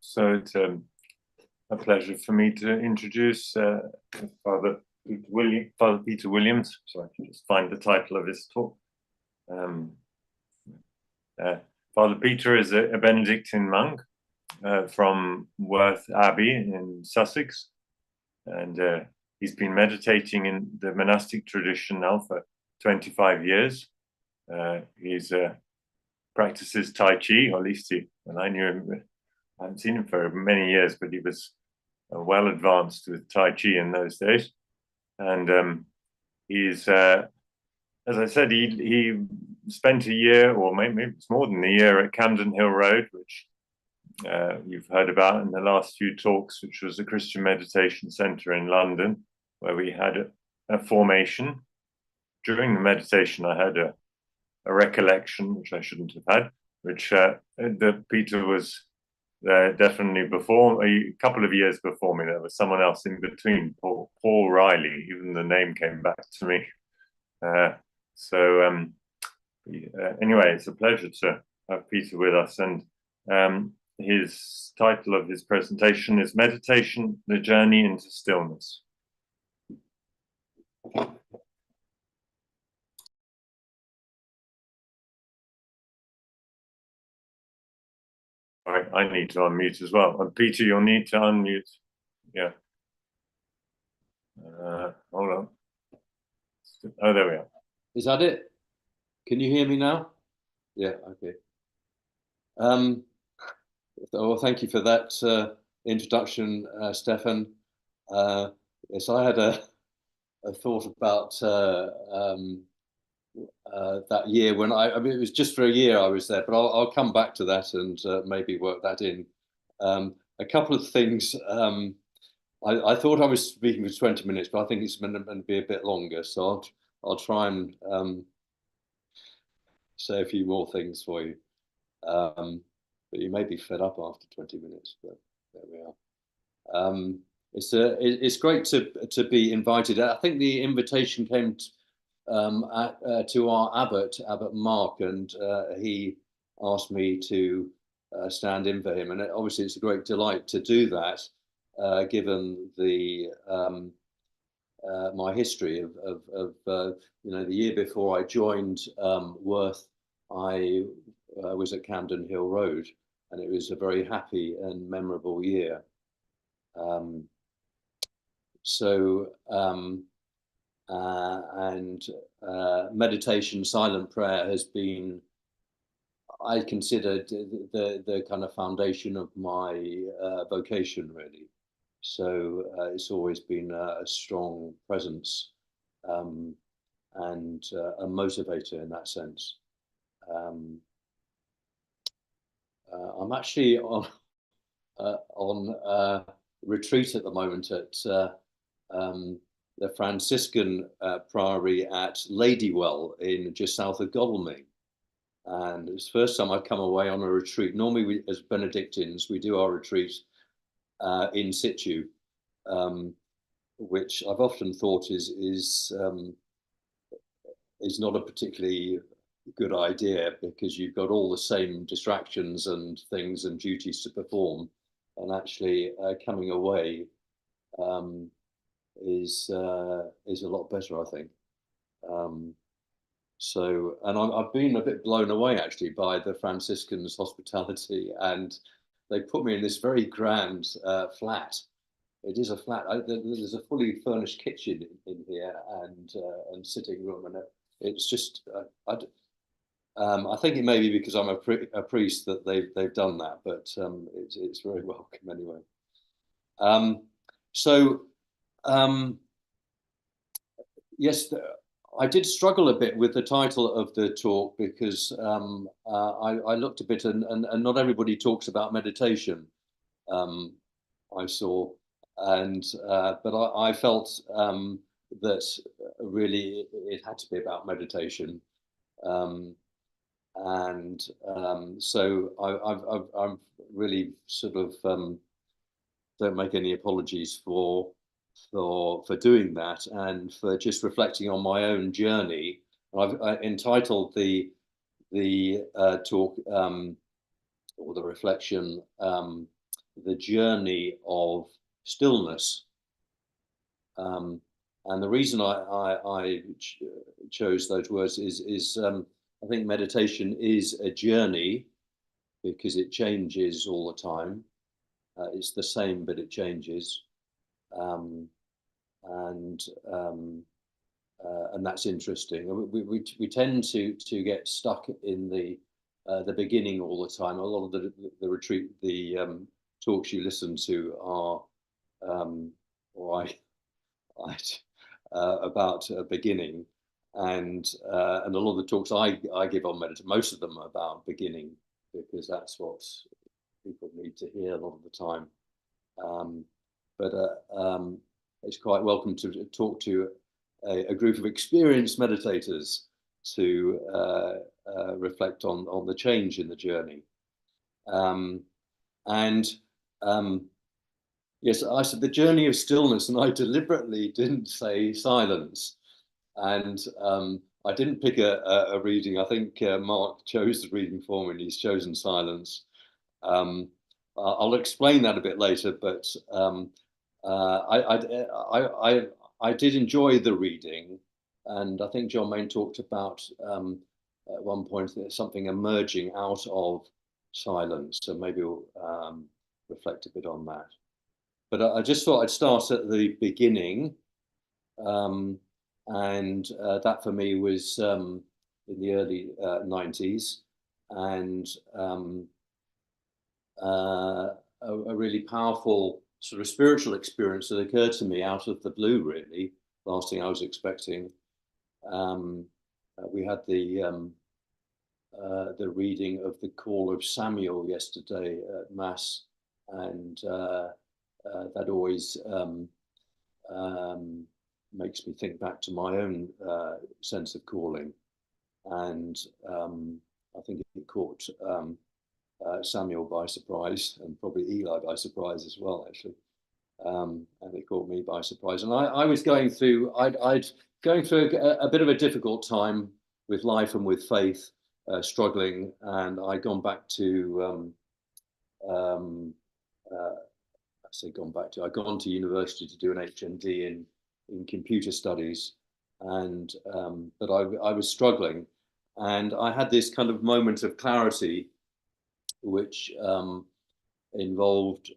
So it's a pleasure for me to introduce Father Peter Williams. So I can just find the title of his talk. Father Peter is a Benedictine monk from Worth Abbey in Sussex, and he's been meditating in the monastic tradition now for 25 years. He's practices Tai Chi, or at least when I knew him, I haven't seen him for many years, but he was well advanced with Tai Chi in those days. And he's, as I said, he spent a year, or maybe it's more than a year, at Camden Hill Road, which you've heard about in the last few talks, which was a Christian meditation center in London, where we had a formation. During the meditation, I had a recollection, which I shouldn't have had, which that Peter was definitely before, a couple of years before me. There was someone else in between, Paul Riley. Even the name came back to me. Anyway, it's a pleasure to have Peter with us. And his title of his presentation is Meditation, the Journey into Stillness. All right, I need to unmute as well. And Peter, you'll need to unmute. Yeah. Hold on. Oh, there we are. Is that it? Can you hear me now? Yeah, okay. Well, thank you for that introduction, Stefan. Yes, I had a thought about that year when I mean, it was just for a year I was there, but I'll come back to that and maybe work that in. A couple of things. I thought I was speaking for 20 minutes, but I think it's going to be a bit longer. So I'll try and say a few more things for you. But you may be fed up after 20 minutes, but there we are. It's great to be invited. I think the invitation came to our Abbot Mark, and he asked me to stand in for him. And obviously it's a great delight to do that, given the my history of the year before I joined Worth, I was at Camden Hill Road, and it was a very happy and memorable year. Meditation, silent prayer has been, I consider, the kind of foundation of my vocation, really. So it's always been a strong presence and a motivator in that sense. I'm actually on retreat at the moment at the Franciscan Priory at Ladywell in just south of Godalming. And it's the first time I've come away on a retreat. Normally, as Benedictines, we do our retreats in situ, which I've often thought is not a particularly good idea, because you've got all the same distractions and things and duties to perform, and actually coming away is a lot better, I think. I've been a bit blown away actually by the Franciscans' hospitality, and they put me in this very grand flat. It is a flat. There's a fully furnished kitchen in here and sitting room, and it's just. I think it may be because I'm a priest that they've done that, but it's very welcome anyway. Yes, I did struggle a bit with the title of the talk, because I looked a bit, and not everybody talks about meditation. I saw, but I felt that really it had to be about meditation. So I'm really sort of don't make any apologies for doing that, and for just reflecting on my own journey. I've entitled the talk or the reflection, the journey of stillness. And the reason I chose those words is I think meditation is a journey because it changes all the time. It's the same, but it changes. And that's interesting. We tend to get stuck in the beginning all the time. A lot of the retreat, the talks you listen to are, or I about beginning, and a lot of the talks I give on meditation, most of them are about beginning, because that's what people need to hear a lot of the time. But it's quite welcome to talk to a group of experienced meditators to reflect on the change in the journey. Yes, I said the journey of stillness, and I deliberately didn't say silence. And I didn't pick a reading. I think Mark chose the reading for me, and he's chosen silence. I'll explain that a bit later, but I did enjoy the reading, and I think John Main talked about at one point something emerging out of silence, so maybe we'll reflect a bit on that. But I just thought I'd start at the beginning, and that for me was in the early 90s, and a really powerful sort of spiritual experience that occurred to me out of the blue, really, last thing I was expecting. We had the reading of the Call of Samuel yesterday at Mass, and that always makes me think back to my own sense of calling. And I think it caught Samuel by surprise, and probably Eli by surprise as well, actually. And it caught me by surprise. And I was going through, I'd going through a bit of a difficult time with life and with faith, struggling. And I'd gone back to, I'd gone to university to do an HND in computer studies. And, but I was struggling. And I had this kind of moment of clarity, which involved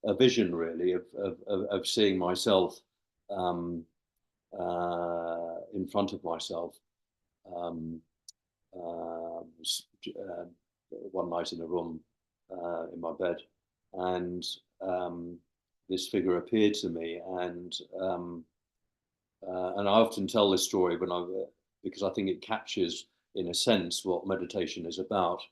a vision, really, of seeing myself in front of myself. One night in a room in my bed, and this figure appeared to me, and I often tell this story because I think it captures, in a sense, what meditation is about.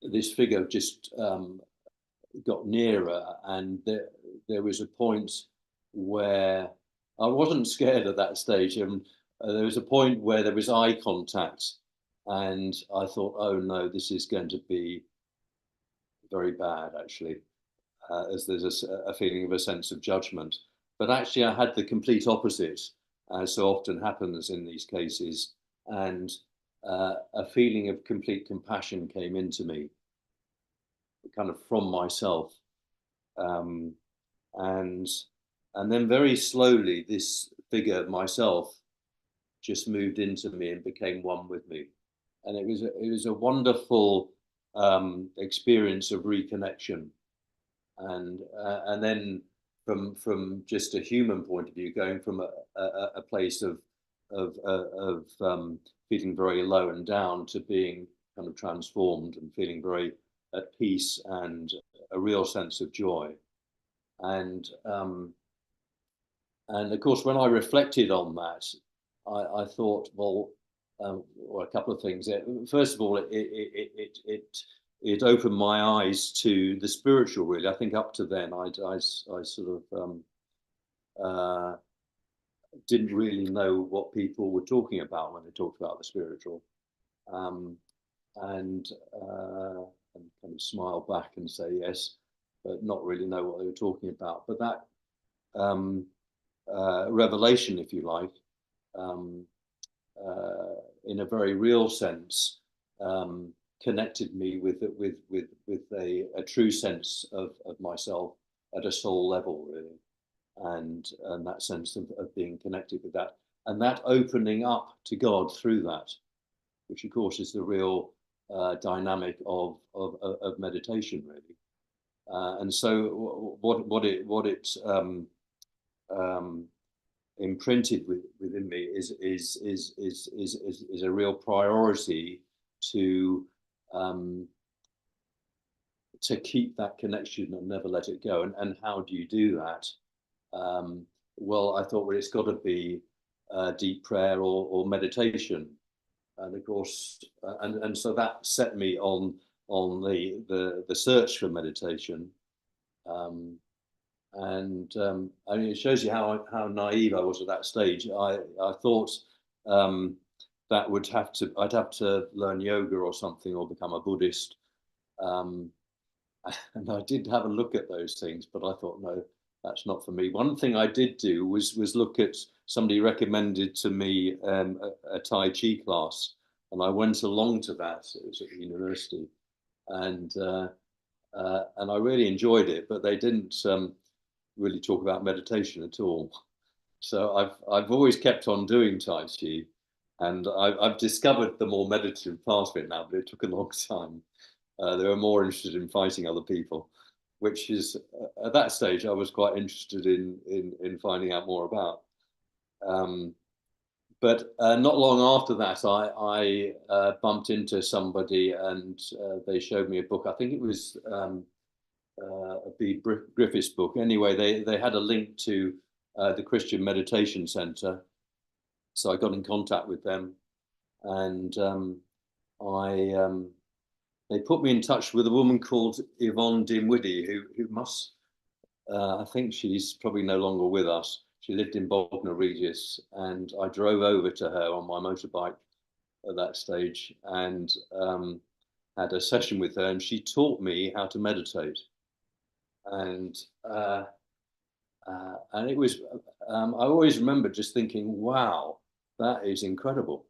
This figure just got nearer, and there was a point where I wasn't scared at that stage, and there was a point where there was eye contact, and I thought, oh no, this is going to be very bad, actually, as there's a feeling of a sense of judgment. But actually I had the complete opposite, as so often happens in these cases, and a feeling of complete compassion came into me, kind of from myself. And then very slowly, this figure, myself, just moved into me and became one with me. And it was a wonderful experience of reconnection. And then from just a human point of view, going from a place of feeling very low and down to being kind of transformed and feeling very at peace and a real sense of joy. And of course, when I reflected on that, I thought, well, a couple of things. First of all, it opened my eyes to the spiritual, really. I think up to then, I sort of didn't really know what people were talking about when they talked about the spiritual, and kind of smile back and say yes, but not really know what they were talking about. But that revelation, if you like, in a very real sense, connected me with a true sense of myself at a soul level, really, and that sense of being connected with that, and that opening up to God through that, which of course is the real dynamic of meditation, really. And so what it imprinted within me is a real priority to keep that connection and never let it go. And how do you do that? Well, I thought, well, it's got to be deep prayer or meditation, and of course, and so that set me on the search for meditation. I mean, it shows you how naive I was at that stage. I thought that I'd have to learn yoga or something, or become a Buddhist. And I did have a look at those things, but I thought, no, that's not for me. One thing I did do was look at, somebody recommended to me a Tai Chi class, and I went along to that. It was at the university, and I really enjoyed it, but they didn't really talk about meditation at all. So I've always kept on doing Tai Chi, and I've discovered the more meditative part of it now, but it took a long time. They were more interested in fighting other people, which is, at that stage, I was quite interested in finding out more about. But not long after that, I bumped into somebody, and they showed me a book. I think it was B. Griffiths' book. Anyway, they had a link to the Christian Meditation Center, so I got in contact with them, and they put me in touch with a woman called Yvonne Dinwiddie, who must, I think she's probably no longer with us. She lived in Bognor Regis, and I drove over to her on my motorbike at that stage, and had a session with her, and she taught me how to meditate. And it was, I always remember just thinking, wow, that is incredible.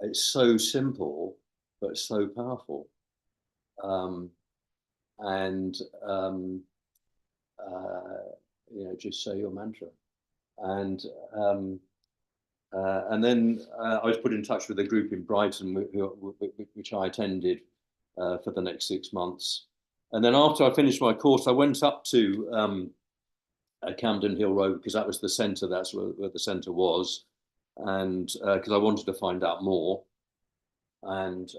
It's so simple, but so powerful. Just say your mantra. And then I was put in touch with a group in Brighton, which I attended for the next 6 months. And then after I finished my course, I went up to Camden Hill Road, because that was the centre, that's where the centre was. And because I wanted to find out more, and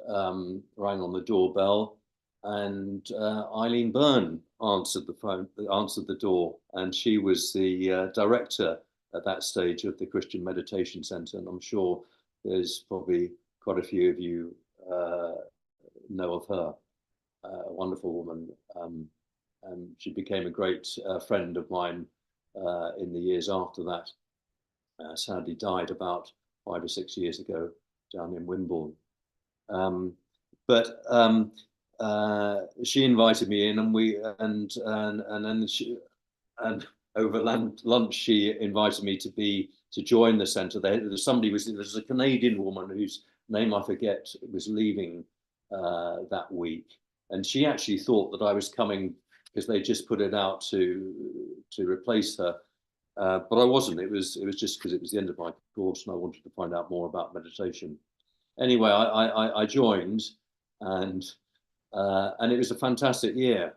rang on the doorbell, and Eileen Byrne answered the door, and she was the director at that stage of the Christian Meditation Center, and I'm sure there's probably quite a few of you know of her. A wonderful woman, and she became a great friend of mine in the years after that. Sadly died about 5 or 6 years ago down in Wimborne. But she invited me in, and over lunch she invited me to join the centre. There's a Canadian woman whose name I forget was leaving that week, and she actually thought that I was coming because they just put it out to replace her. But I wasn't. It was just because it was the end of my course, and I wanted to find out more about meditation. Anyway, I joined, and it was a fantastic year,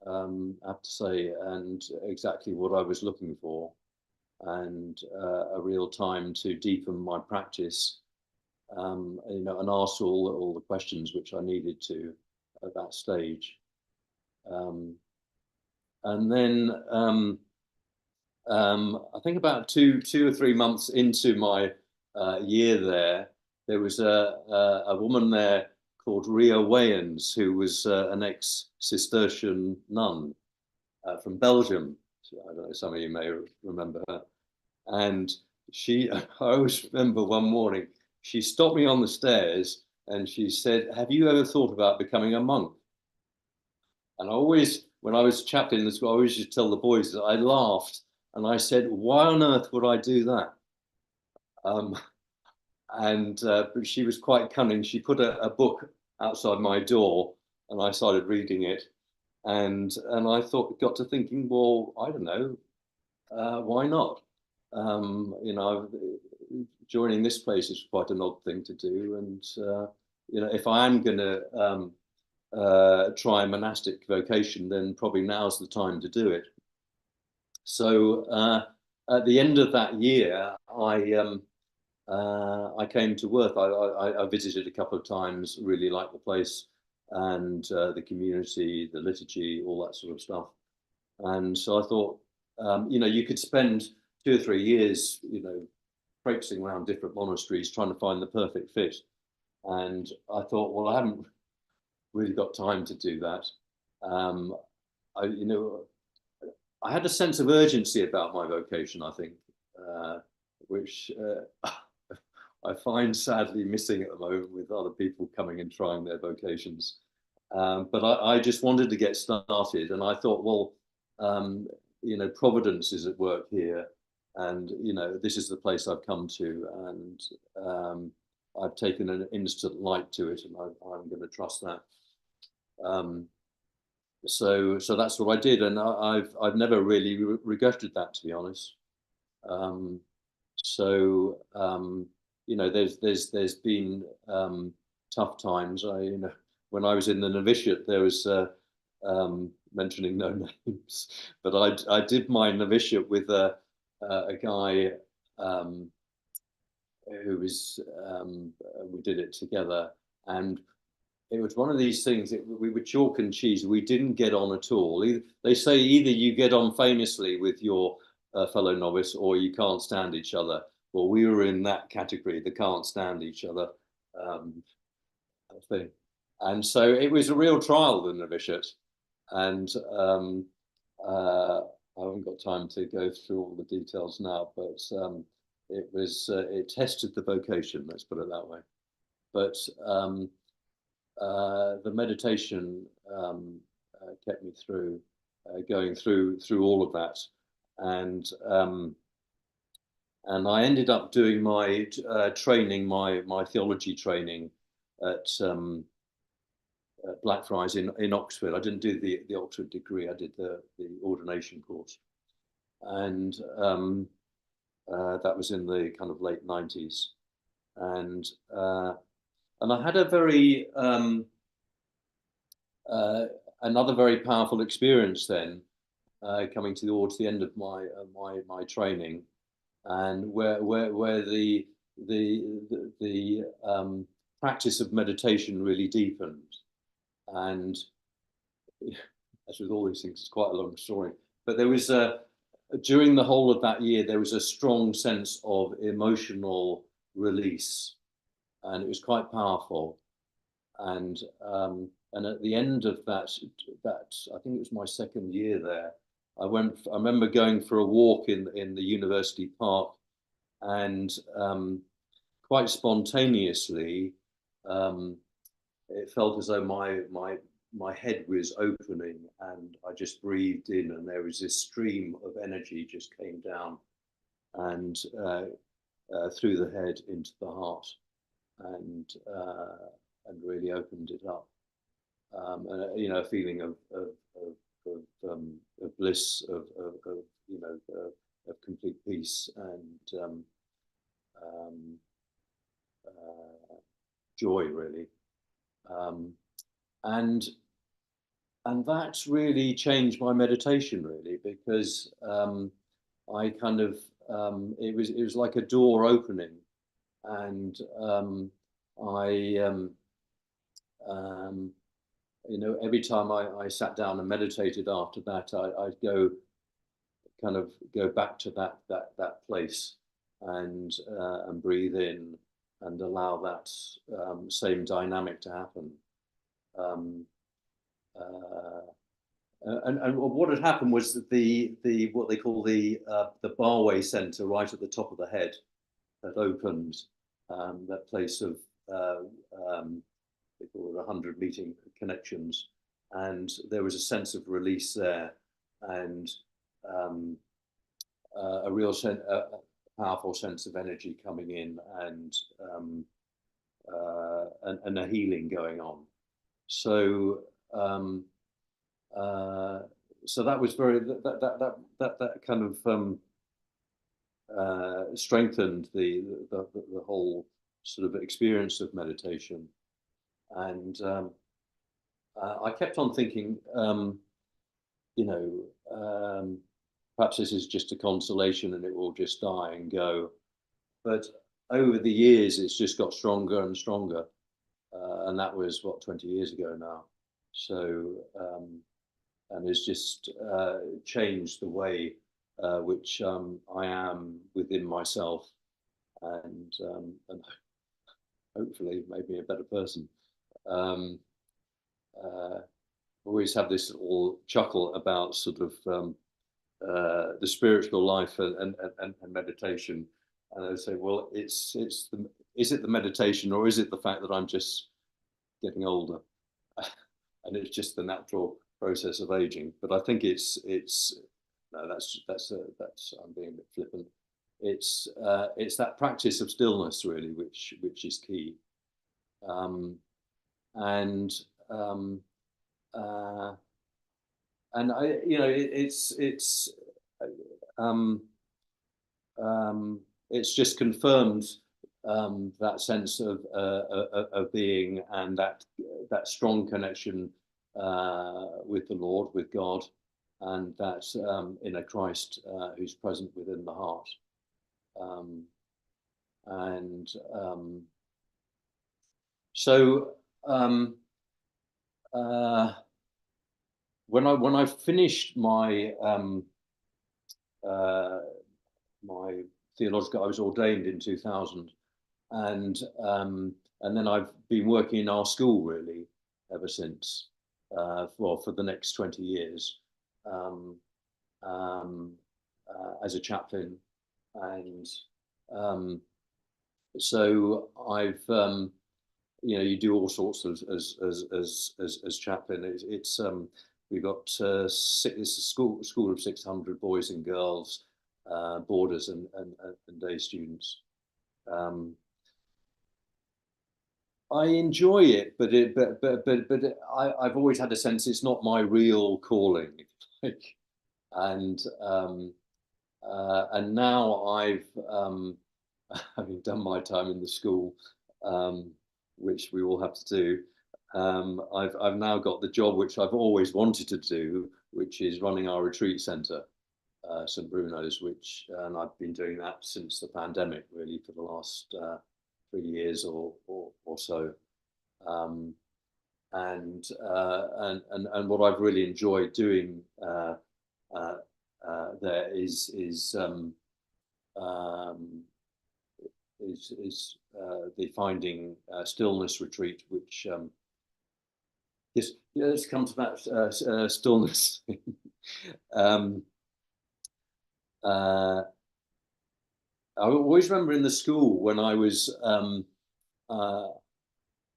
I have to say, and exactly what I was looking for, and a real time to deepen my practice, and ask all the questions which I needed to at that stage. And then I think about two or 3 months into my year there was a woman there called Ria Wayans, who was an ex-Cistercian nun from Belgium. I don't know, some of you may remember her. And I always remember one morning, she stopped me on the stairs and she said, "Have you ever thought about becoming a monk?" And when I was chaplain in the school, I always used to tell the boys that I laughed, and I said, "Why on earth would I do that?" and but she was quite cunning. She put a book outside my door, and I started reading it, and I got to thinking, well, I don't know, why not? You know, joining this place is quite an odd thing to do, and you know, if I am going to try a monastic vocation, then probably now's the time to do it. So at the end of that year, I came to Worth. I visited a couple of times, really liked the place and the community, the liturgy, all that sort of stuff. And so I thought, you know, you could spend 2 or 3 years, you know, traipsing around different monasteries trying to find the perfect fit. And I thought, well, I haven't really got time to do that. You know, I had a sense of urgency about my vocation, I think, which I find sadly missing at the moment with other people coming and trying their vocations. But I just wanted to get started, and I thought, well, you know, Providence is at work here, and you know, this is the place I've come to, and I've taken an instant light to it, and I'm going to trust that. So that's what I did, and I've never really regretted that, to be honest. So you know, there's been tough times. You know, when I was in the novitiate, there was mentioning no names, but I did my novitiate with a guy who was we did it together, and it was one of these things that we were chalk and cheese. We didn't get on at all. They say either you get on famously with your fellow novice or you can't stand each other. Well, we were in that category, the can't stand each other thing. And so it was a real trial, the novitiate. And I haven't got time to go through all the details now, but it tested the vocation, let's put it that way. But the meditation kept me through, going through all of that, and I ended up doing my training, my theology training at Blackfriars in Oxford. I didn't do the Oxford degree. I did the ordination course, and that was in the kind of late 90s, and I had a very another very powerful experience then, coming towards the end of my training, and where the practice of meditation really deepened. And as with all these things, it's quite a long story. But there was during the whole of that year, there was a strong sense of emotional release, and it was quite powerful. And at the end of that, I think it was my second year there, I remember going for a walk in the university park, and quite spontaneously, it felt as though my head was opening, and I just breathed in, and there was this stream of energy just came down and through the head into the heart, and really opened it up. And, you know, a feeling of bliss, of you know, of complete peace and joy, really. And that really changed my meditation, really, because I kind of it was like a door opening, and you know, every time I sat down and meditated after that, I'd go back to that place, and breathe in and allow that same dynamic to happen. And what had happened was that the what they call the Barway Centre right at the top of the head had opened, that place of they call it 100 meeting connections, and there was a sense of release there, and a real powerful sense of energy coming in, and and a healing going on. So so that was very that kind of strengthened the whole sort of experience of meditation. And I kept on thinking, perhaps this is just a consolation and it will just die and go. But over the years, it's just got stronger and stronger. And that was, 20 years ago now. So, and it's just changed the way which I am within myself, and hopefully made me a better person. Always have this little chuckle about sort of the spiritual life and meditation, and I say, well, is it the meditation, or is it the fact that I'm just getting older, and it's just the natural process of aging? But I think it's no, that's I'm being a bit flippant. It's that practice of stillness really, which is key, and I, it's just confirmed that sense of being, and that strong connection with the Lord, with God, and that inner Christ who's present within the heart. So when I finished my my theological, I was ordained in 2000, and then I've been working in our school really ever since, for the next 20 years, as a chaplain, and so I've you do all sorts of as chaplain. It's we've got it's a school of 600 boys and girls, boarders and day students. I enjoy it, but I've always had a sense it's not my real calling, and now I've having done my time in the school, which we all have to do. I've now got the job which I've always wanted to do, which is running our retreat centre, St Bruno's, and I've been doing that since the pandemic, really, for the last 3 years or so. And what I've really enjoyed doing there is the Finding Stillness retreat, which yes, let's come to that stillness. I always remember in the school when I was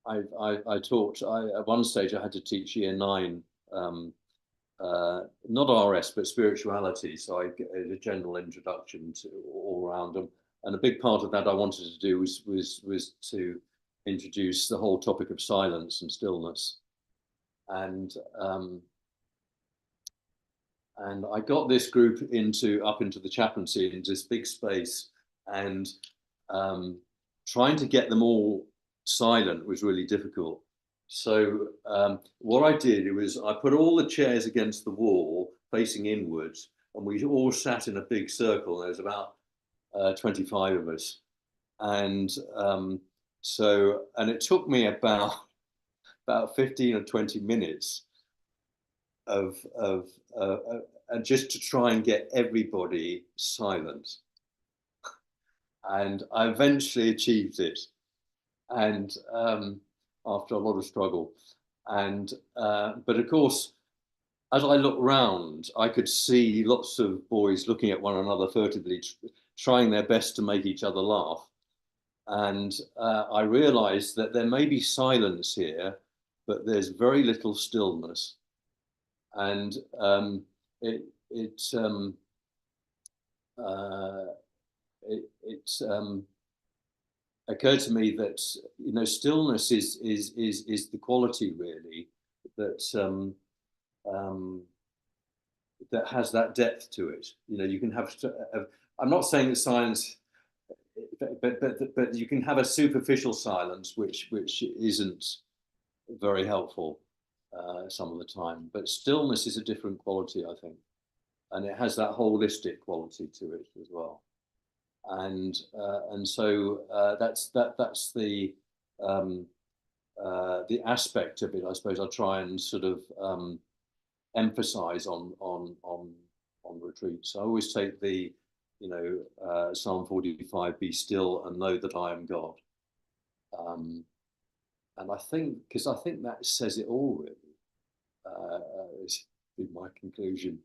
I taught. At one stage I had to teach year 9, not RS but spirituality. So I get a general introduction to all around them. And a big part of that I wanted to do was to introduce the whole topic of silence and stillness. And I got this group up into the chaplaincy, into this big space, and trying to get them all silent was really difficult. So what I did was I put all the chairs against the wall facing inwards, and we all sat in a big circle. There was about 25 of us, and it took me about 15 or 20 minutes of and just to try and get everybody silent, and I eventually achieved it, and after a lot of struggle, and but of course, as I looked round, I could see lots of boys looking at one another furtively, trying their best to make each other laugh. And I realized that there may be silence here, but there's very little stillness. And occurred to me that stillness is the quality really that that has that depth to it. You can have. I'm not saying that silence, but you can have a superficial silence which isn't very helpful some of the time. But stillness is a different quality, I think, and it has that holistic quality to it as well. And so that's the aspect of it, I suppose. I try and sort of emphasize on retreats. I always take the Psalm 45, be still and know that I am God. And I think that says it all really, is my conclusion.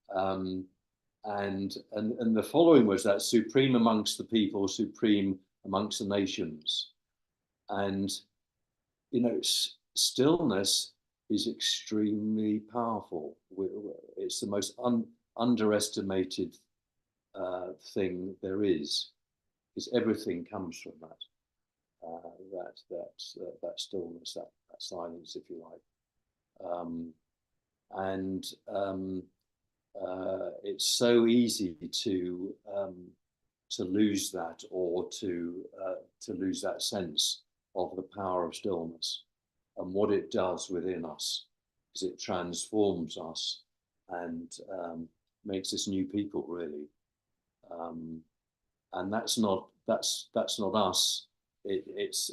And the following was that supreme amongst the people, supreme amongst the nations. And stillness is extremely powerful. It's the most underestimated thing there is, because everything comes from that stillness, that silence, if you like. It's so easy to lose that, or to lose that sense of the power of stillness and what it does within us, because it transforms us and makes us new people, really. And that's not us. It's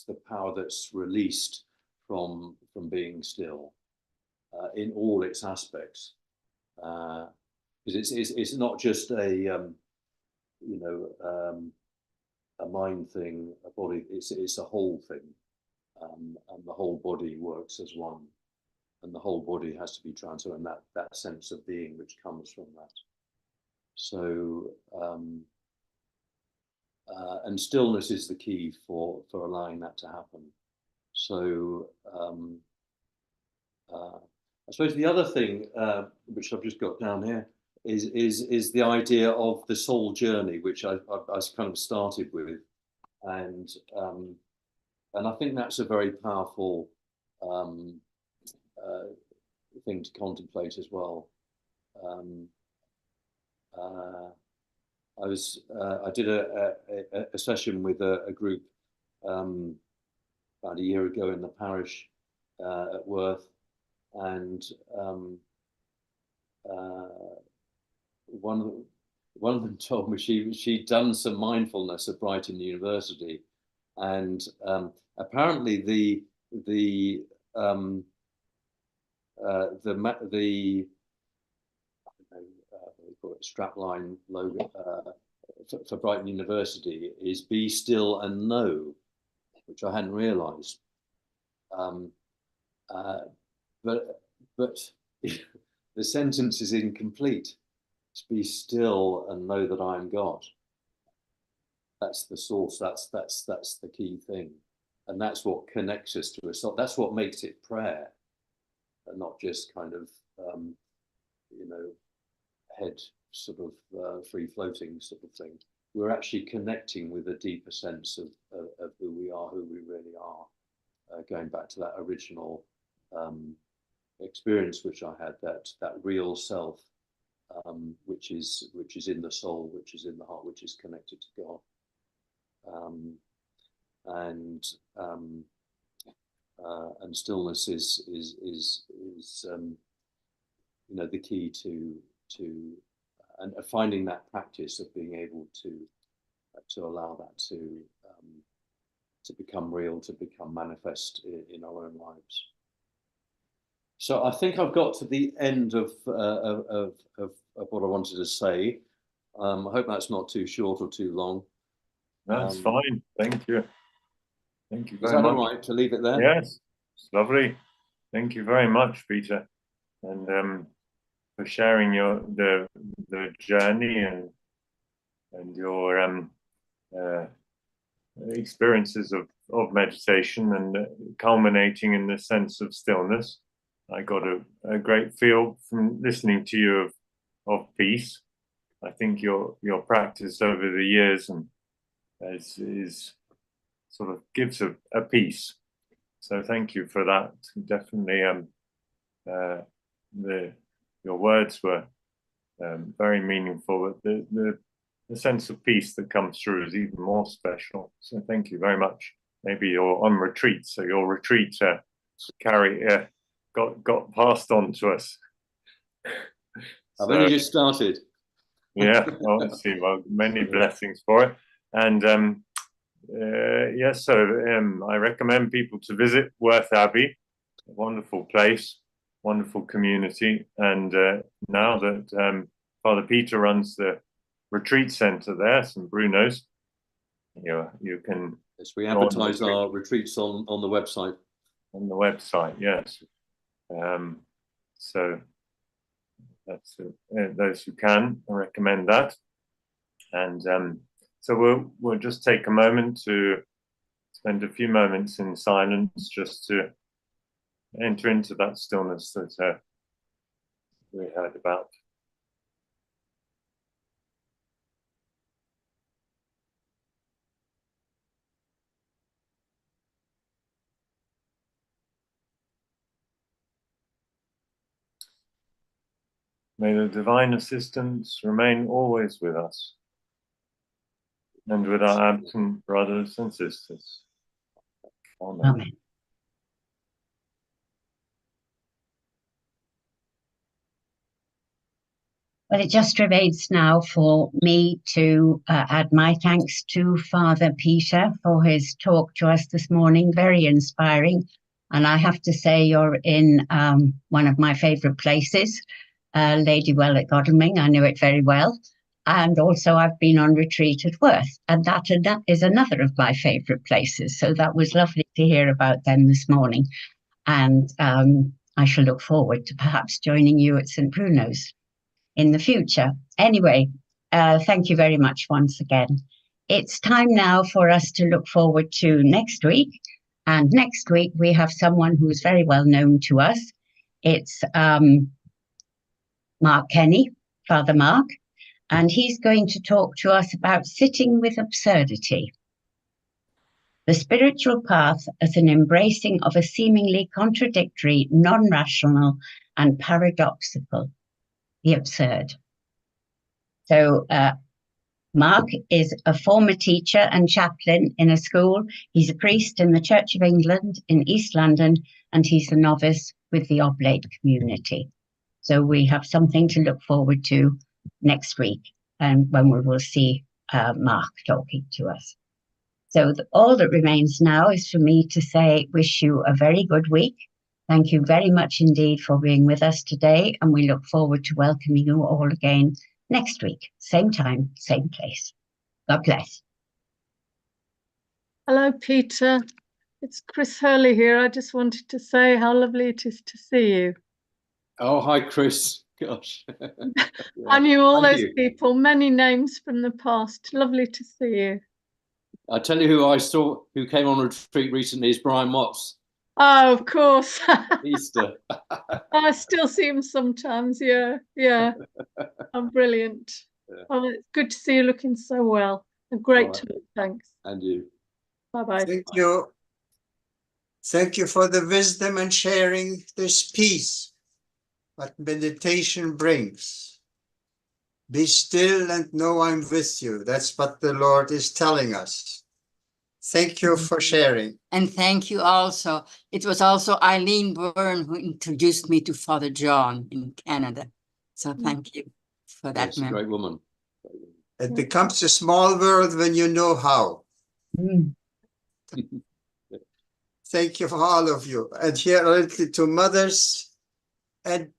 the power that's released from being still in all its aspects. Because it's not just a mind thing, a body. It's a whole thing, and the whole body works as one, and the whole body has to be transformed. And that sense of being which comes from that. So, and stillness is the key for allowing that to happen. So, I suppose the other thing, which I've just got down here, is the idea of the soul journey, which I kind of started with, and I think that's a very powerful thing to contemplate as well. I did a session with a group about a year ago in the parish at Worth, and one of them told me she'd done some mindfulness at Brighton University, and apparently the strapline logo for Brighton University is "Be still and know," which I hadn't realised. But the sentence is incomplete. It's "Be still and know that I am God." That's the source. That's the key thing, and that's what connects us to us. That's what makes it prayer, and not just kind of head sort of free floating sort of thing. We're actually connecting with a deeper sense of who we are, who we really are. Going back to that original experience which I had, that real self, which is in the soul, which is in the heart, which is connected to God. And stillness is the key to and finding that practice of being able to allow that to become real, to become manifest in our own lives. So I think I've got to the end of what I wanted to say. I hope that's not too short or too long. That's fine. Thank you. Thank you very much. Is that all right to leave it there? Yes, it's lovely. Thank you very much, Peter, and for sharing the journey and your experiences of meditation, and culminating in the sense of stillness. I got a great feel from listening to you of peace. I think your practice over the years and is sort of gives a peace. So thank you for that. Definitely, your words were very meaningful. The sense of peace that comes through is even more special. So thank you very much. Maybe you're on retreat, so your retreat got passed on to us. I've only just started. Yeah, obviously, well, many blessings for it. And yes, so I recommend people to visit Worth Abbey, a wonderful place, wonderful community. And now that Father Peter runs the retreat center there, St. Bruno's, you can. Yes, we advertise our retreats on the website. On the website, yes. So that's those who can, I recommend that. And so we'll just take a moment to spend a few moments in silence, just to enter into that stillness that we heard about. May the divine assistance remain always with us and with our absent brothers and sisters. Amen. Amen. Well, it just remains now for me to add my thanks to Father Peter for his talk to us this morning. Very inspiring. And I have to say, you're in one of my favourite places, Lady Well at Godalming. I know it very well. And also I've been on retreat at Worth, and that is another of my favourite places. So that was lovely to hear about them this morning. And I shall look forward to perhaps joining you at St. Bruno's in the future. Anyway, thank you very much once again. It's time now for us to look forward to next week. And next week we have someone who's very well known to us. It's Mark Kenny, Father Mark, and he's going to talk to us about sitting with absurdity. The spiritual path as an embracing of a seemingly contradictory, non-rational and paradoxical, the absurd. So Mark is a former teacher and chaplain in a school. He's a priest in the Church of England in East London, and he's a novice with the Oblate community. So we have something to look forward to next week, and when we will see Mark talking to us. So all that remains now is for me to say, wish you a very good week. Thank you very much indeed for being with us today, and we look forward to welcoming you all again next week, same time, same place. God bless. Hello, Peter. It's Chris Hurley here. I just wanted to say how lovely it is to see you. Oh, hi, Chris. Gosh. Yeah. I knew all Thank those you. people, many names from the past. Lovely to see you. I tell you who I saw who came on retreat recently is Brian Watts. Oh, of course. Easter. I still see him sometimes. Yeah. I'm brilliant. Yeah. Oh, it's good to see you looking so well. A great Right. talk. Thanks. And you. Bye-bye. Thank you. Thank you for the wisdom and sharing this peace that meditation brings. Be still and know I'm with you. That's what the Lord is telling us. Thank you for sharing. And thank you also. It was also Eileen Byrne who introduced me to Father John in Canada. So thank you for that. Yes, a great woman. It becomes a small world when you know how. Thank you for all of you. And here to mothers and